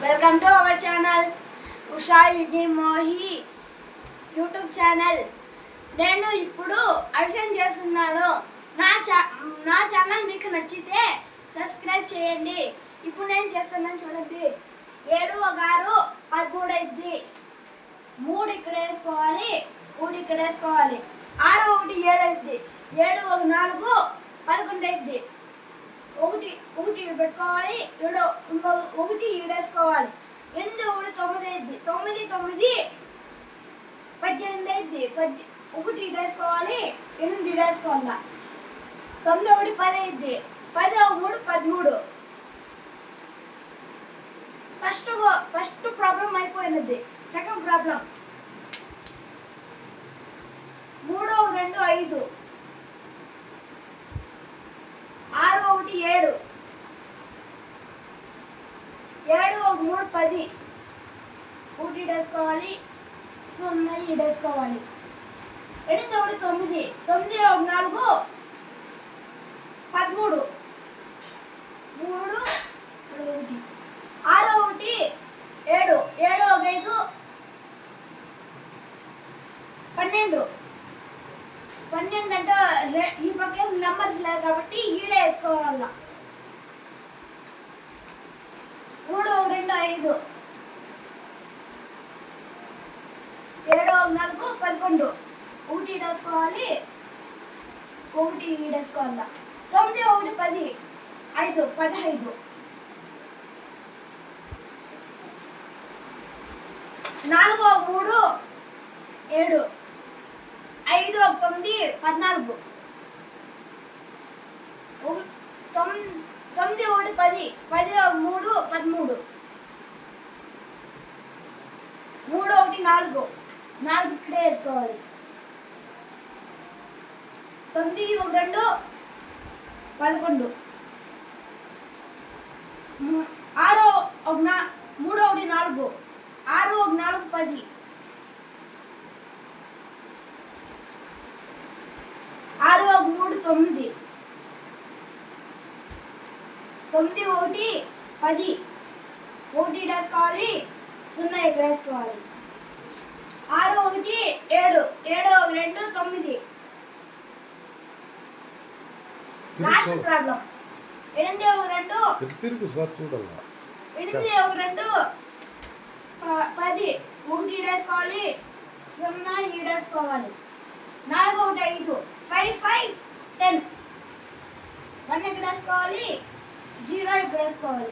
Welcome to our channel Usha Yugi Mohi YouTube channel. నేను ఇప్పుడు addition చేస్తున్నాను. నా ఛానల్ మీకు నచ్చితే సబ్స్క్రైబ్ చేయండి. ఇప్పుడు నేను చేస్తున్నాను చూడండి. 7 1 6 13 అయింది. 3 ఇక్కడ వేసుకోవాలి, 3 ఇక్కడ వేసుకోవాలి. 6 1 7 అయింది. 7 1 4 11 అయింది. ఒకటి పెట్టుకోవాలి, ఇంకో 1 ఈడేసుకోవాలి. 8 1 9 అయింది. 9 9 18 అయింది. 1 ఈడేసుకోవాలి, 8 ఈడేసుకోవాలా. 9 1 10 అయింది. 10 3 13. ఫస్ట్ ప్రాబ్లం అయిపోయినది. Second problem 3 2 5 6 1 7 7 1 3 10. 1 ఈడేసుకోవాలి, 0 ఈడేసుకోవాలి. 8 1 9 9 1 4 13 3 1 6 1 7 7 1 5 12 12 అంటే ఈ పక్క నెంబర్స్ లేదు కాబట్టి ఈడే వేసుకోవాల. 3 2 5 7 4 11 1 ఈడేసుకోవాలి, 1 ఈడేసుకోవాల. 9 1 10 5 15 4 3 7 5 9 14 9 1 10 10 3 13 3 1 4 4 ఇక్కడే వేసుకోవాలి. 9 1 2 11 6 1 3 1 4 6 1 4 10 6 1 3 9 9 1 10 1 ఈడేసుకోవాలి, 0 ఇక్కడ వేసుకోవాలి. 6 1 7 7 2 9. లాస్ట్ ప్రాబ్లం 8 1 2 తిరుగు సార్ చూడాలి. 8 1 2 10 1 ఈడేసుకోవాలి, 0 ఈడేసుకోవాలి. 4 1 5 5 5 10 1 ఇక్కడ వేసుకోవాలి, 0 ఇక్కడ వేసుకోవాలి.